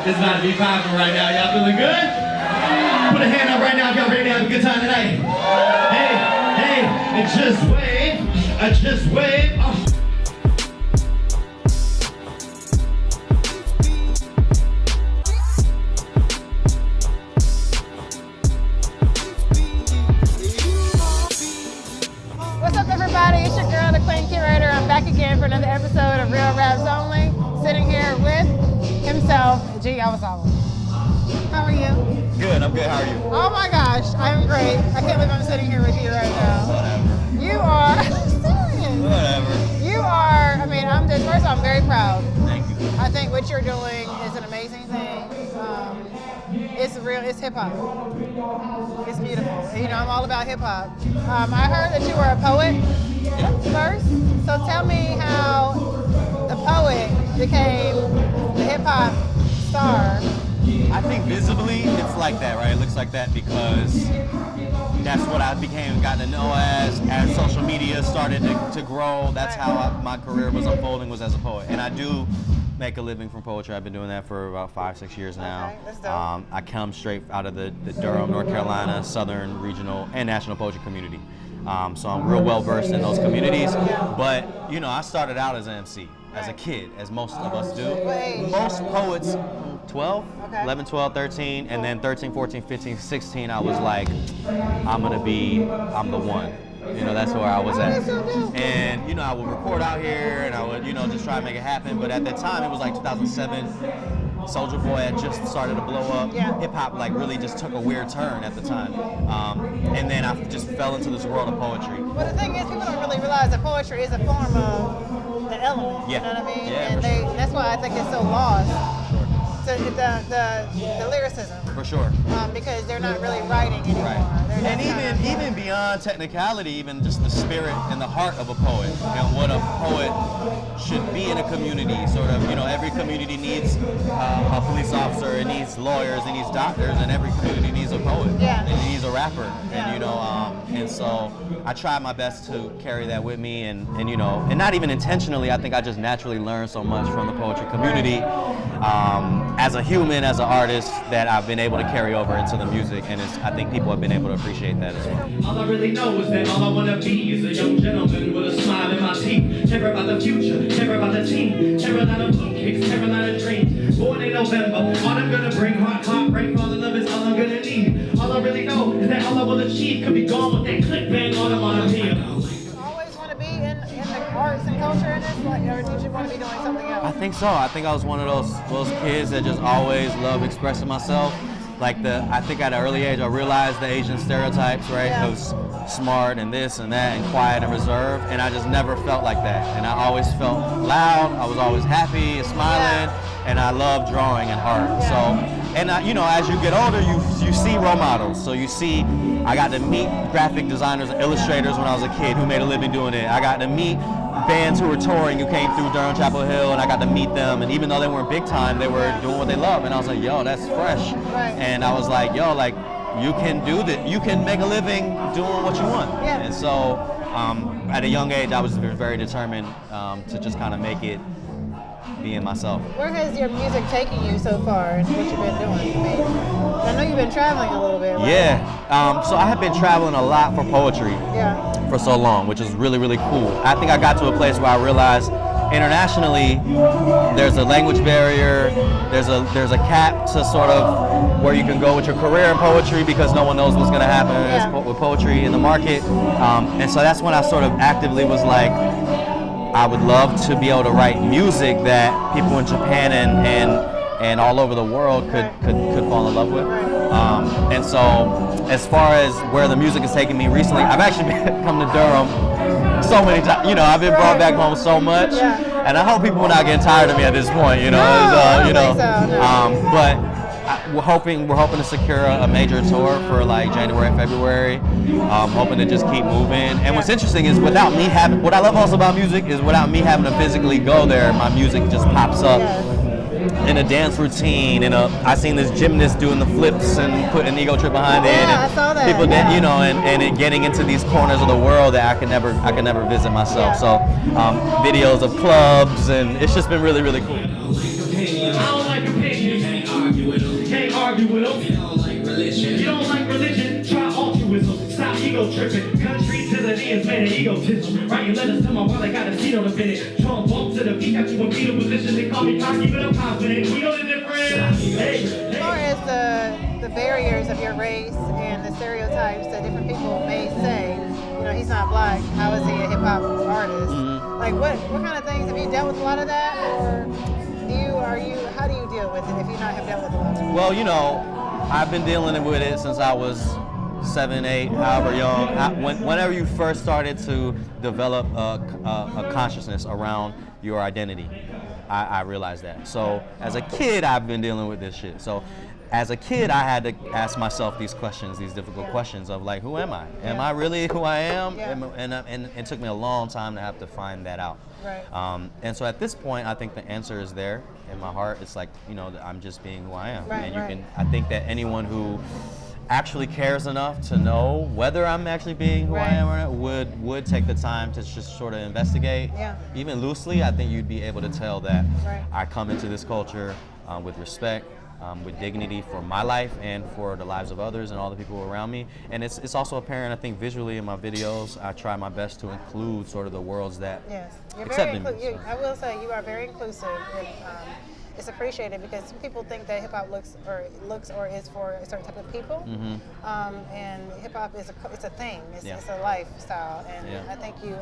It's about to be popping right now. Y'all feeling good? Put a hand up right now if y'all ready to have a good time tonight. Hey, and just wave. Just wave. What's up, everybody? It's your girl, the Queen Curator. I'm back again for another episode of Real Raps Only. Sitting here with himself, Yamazawa. How are you? Good, I'm good. How are you? Oh my gosh, I'm great. I can't believe I'm sitting here with you right now. Whatever. You are serious. Whatever. You are, first of all, I'm very proud. Thank you. I think what you're doing is an amazing thing. It's hip hop. It's beautiful. You know, I'm all about hip hop. I heard that you were a poet first. So tell me how the poet became the hip hop star. I think visibly it's like that, right? It looks like that because that's what I gotten to know as social media started to grow. That's how my career was unfolding, was as a poet. And I do make a living from poetry. I've been doing that for about 5-6 years now. Okay, that's dope. I come straight out of the Durham, North Carolina, Southern, regional, and national poetry community. So I'm real well versed in those communities. But, you know, I started out as an MC, as a kid, as most of us do. Most poets, 12, 11, 12, 13, and then 13, 14, 15, 16, I was like, I'm the one. You know, that's where I was at. And, you know, I would record out here and I would, you know, just try to make it happen. But at that time, it was like 2007. Soulja Boy had just started to blow up. Yeah. Hip hop like really just took a weird turn at the time. And then I just fell into this world of poetry. But the thing is, people don't really realize that poetry is a form of the element. Yeah. You know what I mean? Yeah, And that's why I think it's so lost. So the lyricism. For sure. Because they're not really writing anymore. Right. They're And even beyond technicality, even just the spirit and the heart of a poet and what a poet should be in a community. Sort of, you know, every community needs a police officer, it needs lawyers, it needs doctors, and every community needs a poet. Yeah. And it needs a rapper. Yeah. And you know, and so I try my best to carry that with me, and you know, and not even intentionally. I think I just naturally learn so much from the poetry community. As a human, as an artist, that I've been able to carry over into the music, and I think people have been able to appreciate that as well. All I really know is that all I want to be is a young gentleman with a smile in my teeth. Never about the future, never about the team. Carolina kicks, Carolina dreams. Born in November, all I'm gonna bring heartbreak, fall in love is all I'm gonna need. All I really know is that all I will achieve could be gone with that click bang onomatopoeia. always want to be in the arts and culture in this, or did you want to be doing something else? I think so. I think I was one of those kids that just always loved expressing myself. I think at an early age I realized the Asian stereotypes, right? Yeah. It was smart and this and that and quiet and reserved, and I just never felt like that. And I always felt loud. I was always happy and smiling, and I love drawing and art. Yeah. So, and you know, as you get older, you see role models. So you see, I got to meet graphic designers and illustrators when I was a kid who made a living doing it. I got to meet bands who were touring who came through Durham, Chapel Hill, and I got to meet them, and even though they weren't big time, they were doing what they love, and I was like, yo, that's fresh. Right. And I was like, yo, like, you can do this. You can make a living doing what you want. Yeah. And so at a young age, I was very determined to just kind of make it being myself. Where has your music taken you so far and what you've been doing? I know you've been traveling a little bit, right? Yeah. So I have been traveling a lot for poetry. Yeah. For so long, which is really, really cool. I think I got to a place where I realized internationally there's a language barrier, there's a cap to sort of where you can go with your career in poetry because no one knows what's going to happen with poetry in the market. And so that's when I sort of actively was like, I would love to be able to write music that people in Japan and all over the world could fall in love with. And so as far as where the music is taking me recently, I've actually come to Durham so many times. You know, I've been brought back home so much, and I hope people are not getting tired of me at this point. You know, but we're hoping to secure a major tour for like January, February. Hoping to just keep moving. And what's interesting is what I love also about music is without me having to physically go there, my music just pops up. In a dance routine, I seen this gymnast doing the flips and putting an ego trip behind it. And I saw that. People that, you know, and it getting into these corners of the world that I could never visit myself. So videos of clubs, and it's just been really, really cool. I don't like opinions. argue with them. You don't like religion. You don't like religion. Try altruism. Stop ego tripping. Country to the ends, man, egotism. Writing letters to my wallet, I got a seat on the finish. Trump bump to the beat, got you in fetal position. They call me cocky, but I'm confident. We know the difference. Hey. As far as the barriers of your race and the stereotypes that different people may say, you know, he's not black, how is he a hip hop artist? Like what kind of things have you dealt with a lot of that, or how do you deal with it if you not have dealt with a lot of it? Well, you know, I've been dealing with it since I was 7, 8, however young. Whenever you first started to develop a consciousness around your identity, I realized that. So as a kid, I've been dealing with this shit. So as a kid, I had to ask myself these questions, these difficult questions of like, who am I? Am I really who I am? And it took me a long time to have to find that out. Right. And so at this point, I think the answer is there in my heart. It's like, you know, I'm just being who I am. Right, and you can. I think that anyone who actually cares enough to know whether I'm actually being who I am or not would take the time to just sort of investigate. Yeah. Even loosely, I think you'd be able to tell that Right. I come into this culture with respect, with dignity for my life and for the lives of others and all the people around me. And it's also apparent, I think, visually in my videos. I try my best to include sort of the worlds that Yes, you're accept very me. I will say you are very inclusive. And, it's appreciated because some people think that hip hop looks or is for a certain type of people. And hip hop is it's a thing. It's a lifestyle, and I think you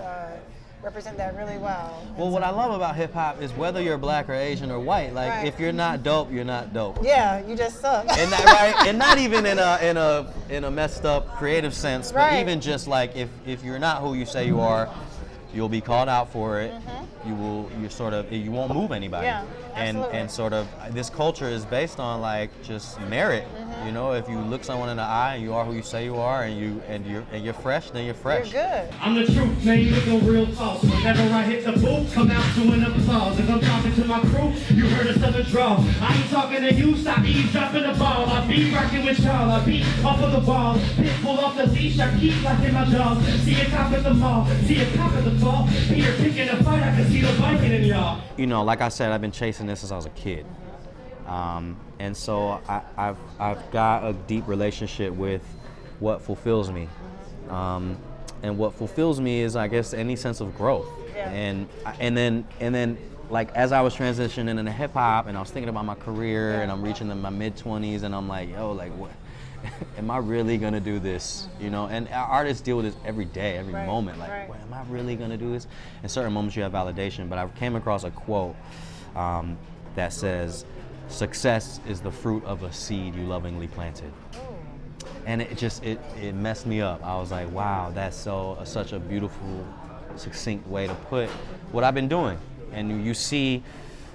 represent that really well. Well, what I love about hip hop is whether you're black or Asian or white, like if you're not dope, you're not dope. Yeah, you just suck. And that, right? And not even in a messed up creative sense, but even just like if you're not who you say you are, you'll be called out for it. You won't move anybody. Yeah, absolutely. And sort of this culture is based on like just merit. You know, if you look someone in the eye and you are who you say you are, and you're fresh, then you're fresh. You're good. I'm the truth, man, you looking real false. Whenever I hit the booth, come out to an applause. If I'm talking to my crew, you heard us on the draw. I ain't talking to you, stop eavesdropping the ball. I be rocking with y'all, I be off of the wall. Pitbull off the leash, I keep locking my jaws. See a cop at the mall, see a cop at the fall. Peter picking a fight, I can see the biking in y'all. You know, like I said, I've been chasing this since I was a kid. And so I've got a deep relationship with what fulfills me. And what fulfills me is, I guess, any sense of growth. Yeah. And then like as I was transitioning into hip hop and I was thinking about my career and I'm reaching my mid-20s and I'm like, yo, like what am I really gonna do this? You know, and artists deal with this every day, every moment. Like, well, am I really gonna do this? In certain moments you have validation, but I came across a quote that says, "Success is the fruit of a seed you lovingly planted." And it messed me up. I was like, wow, that's such a beautiful, succinct way to put what I've been doing. And you see,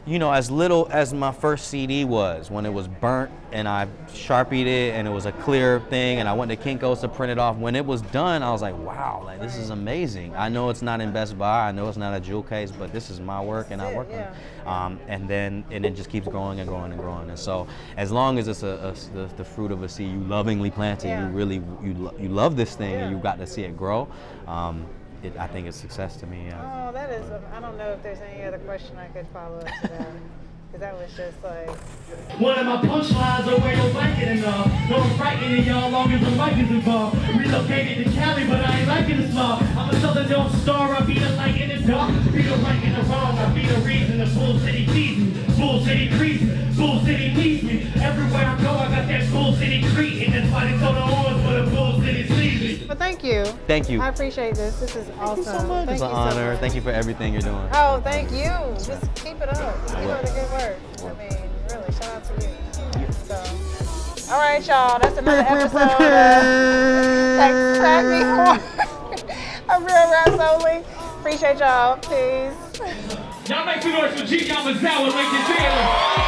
you know, as little as my first CD was, when it was burnt and I Sharpied it and it was a clear thing and I went to Kinko's to print it off. When it was done, I was like, wow, like this is amazing. I know it's not in Best Buy, I know it's not a jewel case, but this is my work and I work on it. And it just keeps growing and growing and growing. And so as long as it's the fruit of a seed you lovingly planted, you really, you love this thing and you got to see it grow, I think it's success to me. Oh, that is, I don't know if there's any other question I could follow up to that. Because that was just like... One of my punchlines are where you're blanket enough. No frightening y'all long as the mic is involved. Relocated to Cali, but I ain't liking the small. I'm a Southern North Star, I be the light in the dark. Be the right and the wrong, I be the reason the Bull City feeds me. Bull City creeps me, Bull City needs me. Everywhere I go, I got that Bull City creep. And that's why they told the horns for the Bull City sees me. Well, thank you. Thank you. I appreciate this. This is awesome. Thank you so much. It's an honor. Thank you for everything you're doing. Oh, thank you. Just keep it up. Keep doing the good work. I mean, really, shout out to you. So, all right, y'all. That's another episode of that Crack Me Hard. I'm Real Raps Only. Appreciate y'all. Peace. Y'all make some noise for G. Yamazawa, Lincoln Taylor.